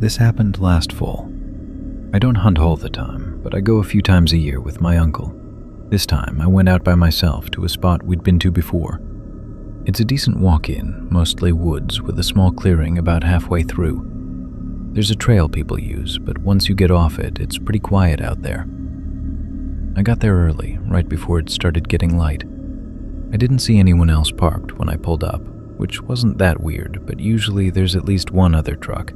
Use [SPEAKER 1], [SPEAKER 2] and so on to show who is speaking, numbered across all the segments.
[SPEAKER 1] This happened last fall. I don't hunt all the time, but I go a few times a year with my uncle. This time, I went out by myself to a spot we'd been to before. It's a decent walk-in, mostly woods, with a small clearing about halfway through. There's a trail people use, but once you get off it, it's pretty quiet out there. I got there early, right before it started getting light. I didn't see anyone else parked when I pulled up, which wasn't that weird, but usually there's at least one other truck.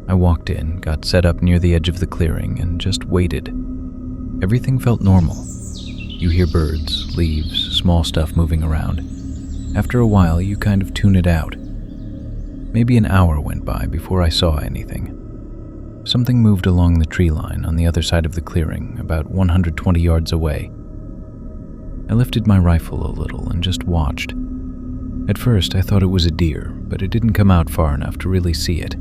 [SPEAKER 1] I walked in, got set up near the edge of the clearing, and just waited. Everything felt normal. You hear birds, leaves, small stuff moving around. After a while, you kind of tune it out. Maybe an hour went by before I saw anything. Something moved along the tree line on the other side of the clearing, about 120 yards away. I lifted my rifle a little and just watched. At first, I thought it was a deer, but it didn't come out far enough to really see it.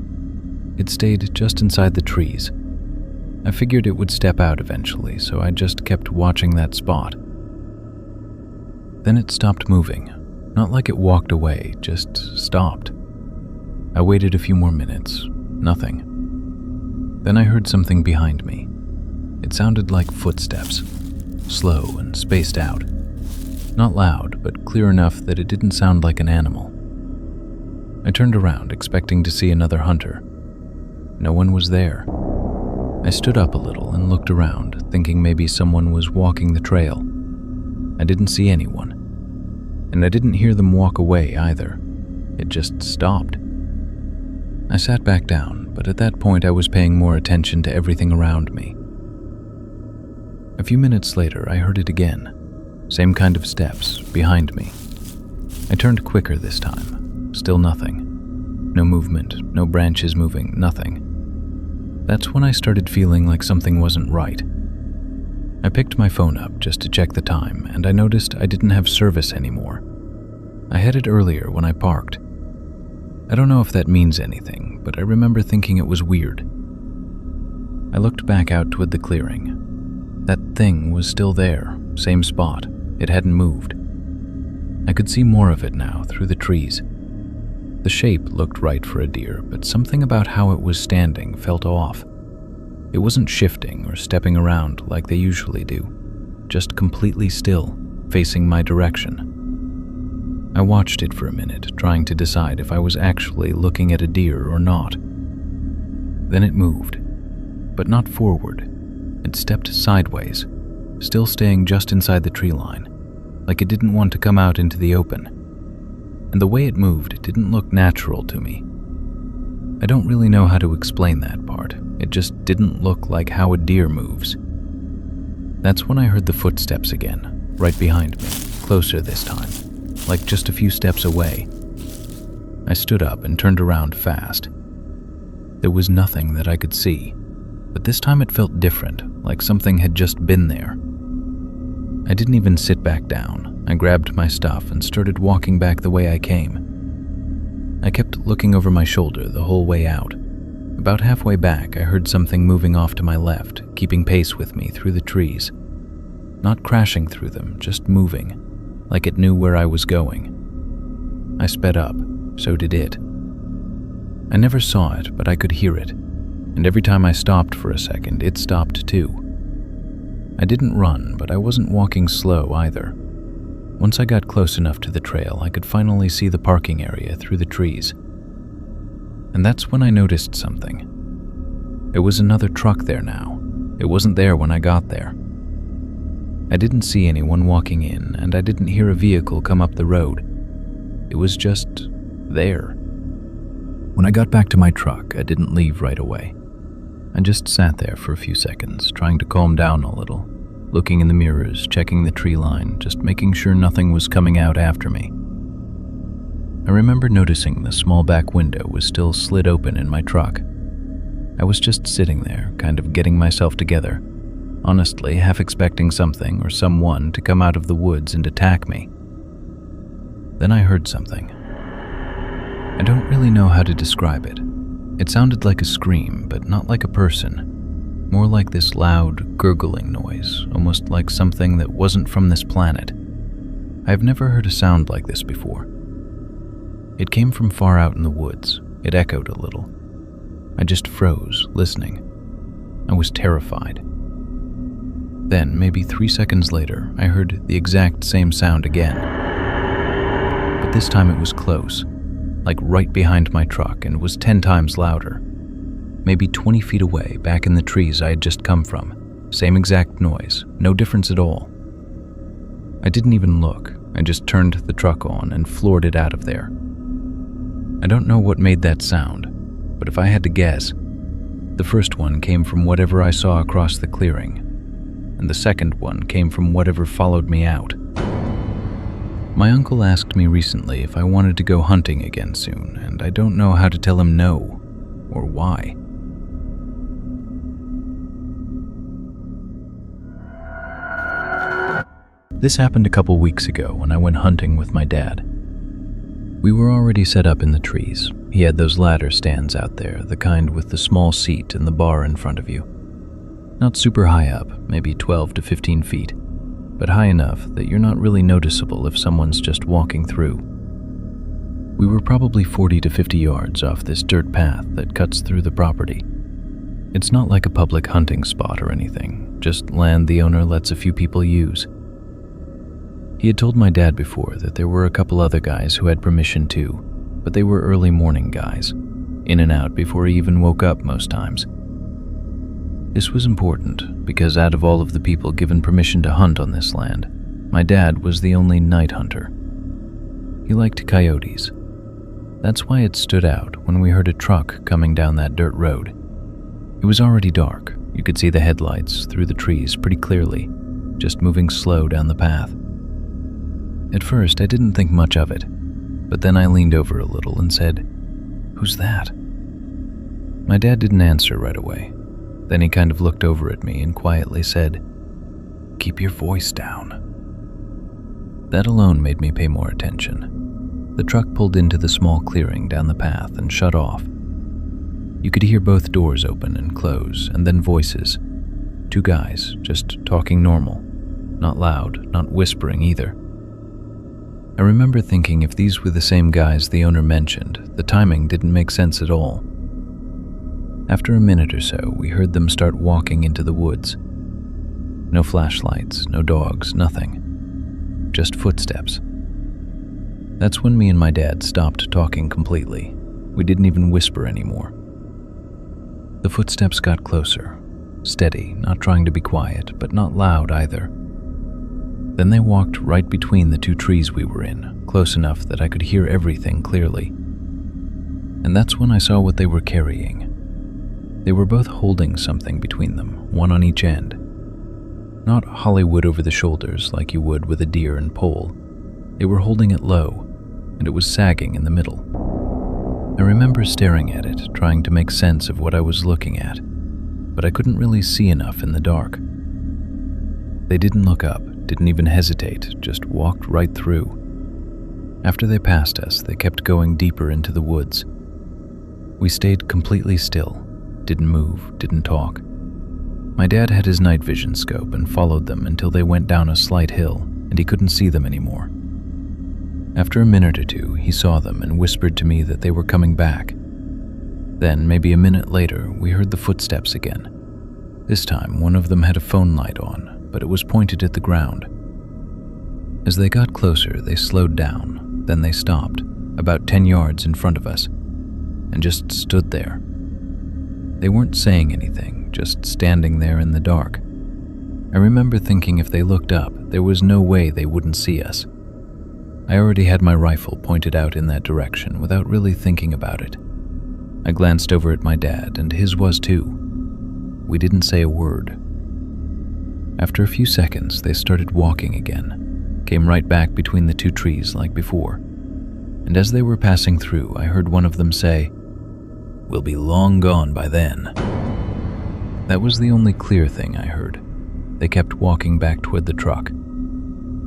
[SPEAKER 1] It stayed just inside the trees. I figured it would step out eventually, so I just kept watching that spot. Then it stopped moving. Not like it walked away, just stopped. I waited a few more minutes. Nothing. Then I heard something behind me. It sounded like footsteps, slow and spaced out. Not loud, but clear enough that it didn't sound like an animal. I turned around, expecting to see another hunter. No one was there. I stood up a little and looked around, thinking maybe someone was walking the trail. I didn't see anyone. And I didn't hear them walk away either. It just stopped. I sat back down, but at that point I was paying more attention to everything around me. A few minutes later, I heard it again. Same kind of steps, behind me. I turned quicker this time. Still nothing. No movement, no branches moving, nothing. That's when I started feeling like something wasn't right. I picked my phone up just to check the time, and I noticed I didn't have service anymore. I had it earlier when I parked. I don't know if that means anything, but I remember thinking it was weird. I looked back out toward the clearing. That thing was still there, same spot. It hadn't moved. I could see more of it now through the trees. The shape looked right for a deer, but something about how it was standing felt off. It wasn't shifting or stepping around like they usually do, just completely still, facing my direction. I watched it for a minute, trying to decide if I was actually looking at a deer or not. Then it moved, but not forward. It stepped sideways, still staying just inside the tree line, like it didn't want to come out into the open. And the way it moved didn't look natural to me. I don't really know how to explain that part. It just didn't look like how a deer moves. That's when I heard the footsteps again, right behind me, closer this time, like just a few steps away. I stood up and turned around fast. There was nothing that I could see, but this time it felt different, like something had just been there. I didn't even sit back down. I grabbed my stuff and started walking back the way I came. I kept looking over my shoulder the whole way out. About halfway back, I heard something moving off to my left, keeping pace with me through the trees. Not crashing through them, just moving, like it knew where I was going. I sped up, so did it. I never saw it, but I could hear it, and every time I stopped for a second, it stopped too. I didn't run, but I wasn't walking slow either. Once I got close enough to the trail, I could finally see the parking area through the trees. And that's when I noticed something. There was another truck there now. It wasn't there when I got there. I didn't see anyone walking in, and I didn't hear a vehicle come up the road. It was just there. When I got back to my truck, I didn't leave right away. I just sat there for a few seconds, trying to calm down a little, looking in the mirrors, checking the tree line, just making sure nothing was coming out after me. I remember noticing the small back window was still slid open in my truck. I was just sitting there, kind of getting myself together, honestly half expecting something or someone to come out of the woods and attack me. Then I heard something. I don't really know how to describe it. It sounded like a scream, but not like a person. More like this loud, gurgling noise, almost like something that wasn't from this planet. I've never heard a sound like this before. It came from far out in the woods. It echoed a little. I just froze, listening. I was terrified. Then, maybe 3 seconds later, I heard the exact same sound again. But this time it was close, like right behind my truck, and was 10 times louder. Maybe 20 feet away, back in the trees I had just come from. Same exact noise, no difference at all. I didn't even look. I just turned the truck on and floored it out of there. I don't know what made that sound, but if I had to guess, the first one came from whatever I saw across the clearing, and the second one came from whatever followed me out. My uncle asked me recently if I wanted to go hunting again soon, and I don't know how to tell him no, or why. This happened a couple weeks ago when I went hunting with my dad. We were already set up in the trees. He had those ladder stands out there, the kind with the small seat and the bar in front of you. Not super high up, maybe 12 to 15 feet, but high enough that you're not really noticeable if someone's just walking through. We were probably 40 to 50 yards off this dirt path that cuts through the property. It's not like a public hunting spot or anything, just land the owner lets a few people use. He had told my dad before that there were a couple other guys who had permission too, but they were early morning guys, in and out before he even woke up most times. This was important because out of all of the people given permission to hunt on this land, my dad was the only night hunter. He liked coyotes. That's why it stood out when we heard a truck coming down that dirt road. It was already dark. You could see the headlights through the trees pretty clearly, just moving slow down the path. At first, I didn't think much of it, but then I leaned over a little and said, "Who's that?" My dad didn't answer right away. Then he kind of looked over at me and quietly said, "Keep your voice down." That alone made me pay more attention. The truck pulled into the small clearing down the path and shut off. You could hear both doors open and close, and then voices. 2 guys, just talking normal. Not loud, not whispering either. I remember thinking if these were the same guys the owner mentioned, the timing didn't make sense at all. After a minute or so, we heard them start walking into the woods. No flashlights, no dogs, nothing. Just footsteps. That's when me and my dad stopped talking completely. We didn't even whisper anymore. The footsteps got closer, steady, not trying to be quiet, but not loud either. Then they walked right between the 2 trees we were in, close enough that I could hear everything clearly. And that's when I saw what they were carrying. They were both holding something between them, one on each end. Not Hollywood over the shoulders like you would with a deer and pole. They were holding it low, and it was sagging in the middle. I remember staring at it, trying to make sense of what I was looking at, but I couldn't really see enough in the dark. They didn't look up, didn't even hesitate, just walked right through. After they passed us, they kept going deeper into the woods. We stayed completely still, didn't move, didn't talk. My dad had his night vision scope and followed them until they went down a slight hill, and he couldn't see them anymore. After a minute or two, he saw them and whispered to me that they were coming back. Then, maybe a minute later, we heard the footsteps again. This time, one of them had a phone light on, but it was pointed at the ground. As they got closer, they slowed down, then they stopped, about 10 yards in front of us, and just stood there. They weren't saying anything, just standing there in the dark. I remember thinking if they looked up, there was no way they wouldn't see us. I already had my rifle pointed out in that direction without really thinking about it. I glanced over at my dad, and his was too. We didn't say a word. After a few seconds, they started walking again, came right back between the 2 trees like before. And as they were passing through, I heard one of them say, "We'll be long gone by then." That was the only clear thing I heard. They kept walking back toward the truck.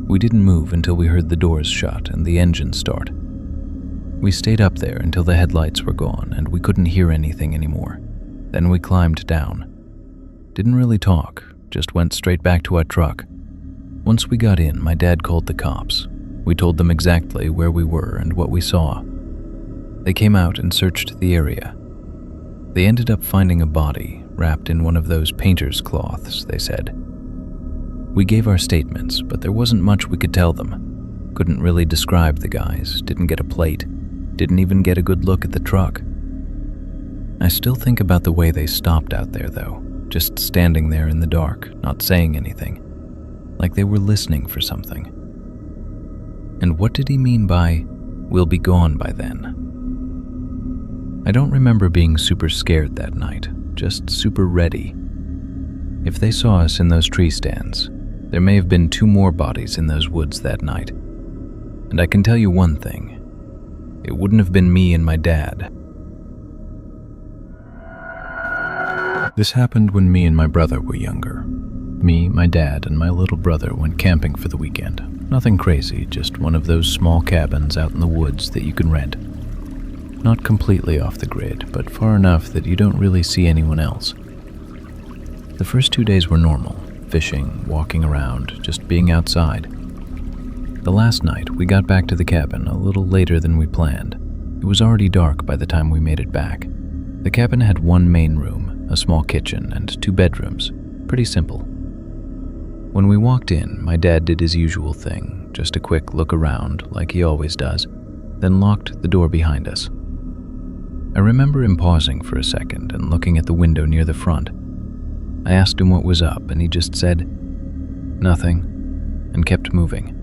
[SPEAKER 1] We didn't move until we heard the doors shut and the engine start. We stayed up there until the headlights were gone and we couldn't hear anything anymore. Then we climbed down. Didn't really talk, just went straight back to our truck. Once we got in, my dad called the cops. We told them exactly where we were and what we saw. They came out and searched the area. They ended up finding a body wrapped in one of those painter's cloths, they said. We gave our statements, but there wasn't much we could tell them. Couldn't really describe the guys, didn't get a plate, didn't even get a good look at the truck. I still think about the way they stopped out there, though, just standing there in the dark, not saying anything, like they were listening for something. And what did he mean by, "We'll be gone by then"? I don't remember being super scared that night, just super ready. If they saw us in those tree stands, there may have been 2 more bodies in those woods that night. And I can tell you one thing, it wouldn't have been me and my dad. This happened when me and my brother were younger. Me, my dad, and my little brother went camping for the weekend. Nothing crazy, just one of those small cabins out in the woods that you can rent. Not completely off the grid, but far enough that you don't really see anyone else. The first 2 days were normal, fishing, walking around, just being outside. The last night, we got back to the cabin a little later than we planned. It was already dark by the time we made it back. The cabin had 1 main room, a small kitchen, and 2 bedrooms. Pretty simple. When we walked in, my dad did his usual thing, just a quick look around, like he always does, then locked the door behind us. I remember him pausing for a second and looking at the window near the front. I asked him what was up, and he just said, "Nothing," and kept moving.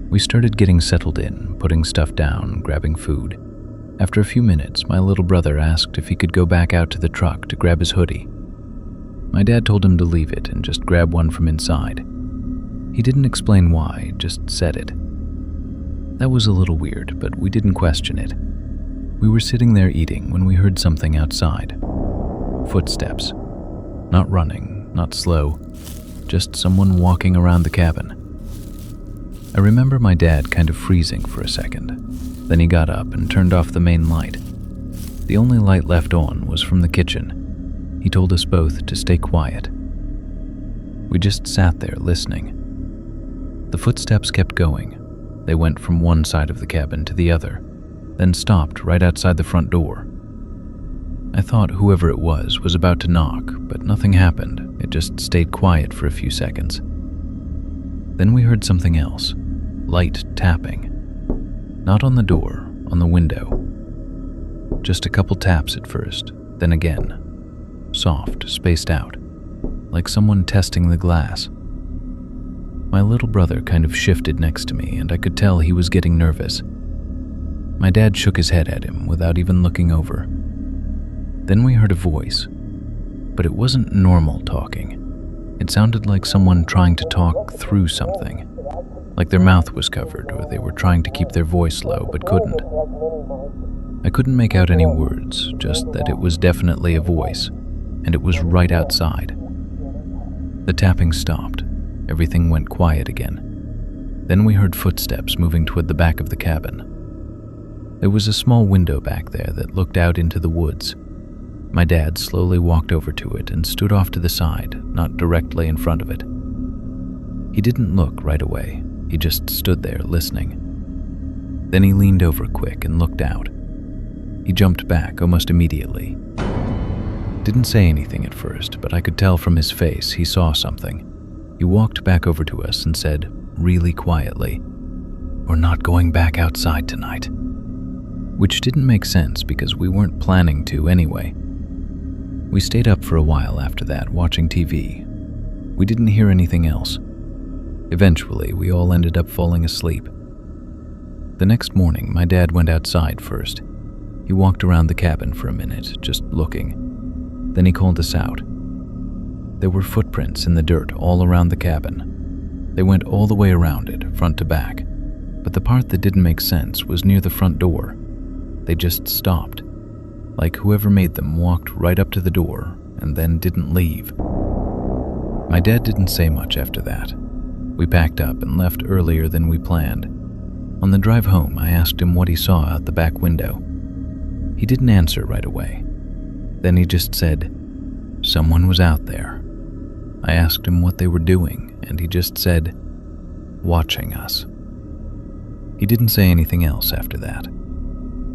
[SPEAKER 1] We started getting settled in, putting stuff down, grabbing food. After a few minutes, my little brother asked if he could go back out to the truck to grab his hoodie. My dad told him to leave it and just grab one from inside. He didn't explain why, just said it. That was a little weird, but we didn't question it. We were sitting there eating when we heard something outside. Footsteps. Not running, not slow, just someone walking around the cabin. I remember my dad kind of freezing for a second. Then he got up and turned off the main light. The only light left on was from the kitchen. He told us both to stay quiet. We just sat there listening. The footsteps kept going. They went from one side of the cabin to the other, then stopped right outside the front door. I thought whoever it was about to knock, but nothing happened. It just stayed quiet for a few seconds. Then we heard something else, light tapping. Not on the door, on the window. Just a couple taps at first, then again. Soft, spaced out, like someone testing the glass. My little brother kind of shifted next to me, and I could tell he was getting nervous. My dad shook his head at him without even looking over. Then we heard a voice, but it wasn't normal talking. It sounded like someone trying to talk through something, like their mouth was covered or they were trying to keep their voice low but couldn't. I couldn't make out any words, just that it was definitely a voice, and it was right outside. The tapping stopped. Everything went quiet again. Then we heard footsteps moving toward the back of the cabin. There was a small window back there that looked out into the woods. My dad slowly walked over to it and stood off to the side, not directly in front of it. He didn't look right away. He just stood there listening. Then he leaned over quick and looked out. He jumped back almost immediately. Didn't say anything at first, but I could tell from his face he saw something. He walked back over to us and said, really quietly, "We're not going back outside tonight." Which didn't make sense because we weren't planning to anyway. We stayed up for a while after that, watching TV. We didn't hear anything else. Eventually, we all ended up falling asleep. The next morning, my dad went outside first. He walked around the cabin for a minute, just looking. Then he called us out. There were footprints in the dirt all around the cabin. They went all the way around it, front to back. But the part that didn't make sense was near the front door. They just stopped, like whoever made them walked right up to the door and then didn't leave. My dad didn't say much after that. We packed up and left earlier than we planned. On the drive home, I asked him what he saw out the back window. He didn't answer right away. Then he just said, "Someone was out there." I asked him what they were doing, and he just said, "Watching us." He didn't say anything else after that,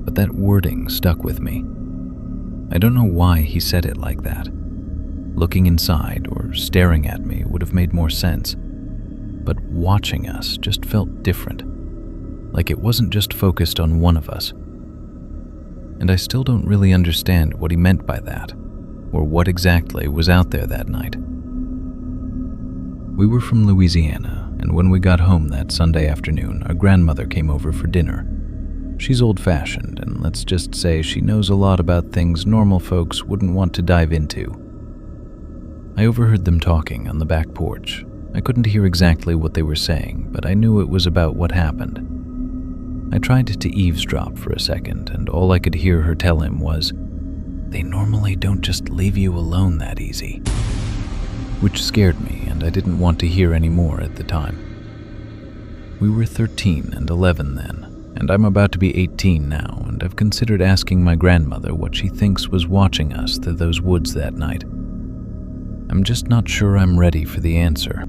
[SPEAKER 1] but that wording stuck with me. I don't know why he said it like that. Looking inside or staring at me would have made more sense, but watching us just felt different, like it wasn't just focused on one of us. And I still don't really understand what he meant by that, or what exactly was out there that night. We were from Louisiana, and when we got home that Sunday afternoon, our grandmother came over for dinner. She's old-fashioned, and let's just say she knows a lot about things normal folks wouldn't want to dive into. I overheard them talking on the back porch. I couldn't hear exactly what they were saying, but I knew it was about what happened. I tried to eavesdrop for a second, and all I could hear her tell him was, "They normally don't just leave you alone that easy," which scared me, and I didn't want to hear any more at the time. We were 13 and 11 then, and I'm about to be 18 now, and I've considered asking my grandmother what she thinks was watching us through those woods that night. I'm just not sure I'm ready for the answer.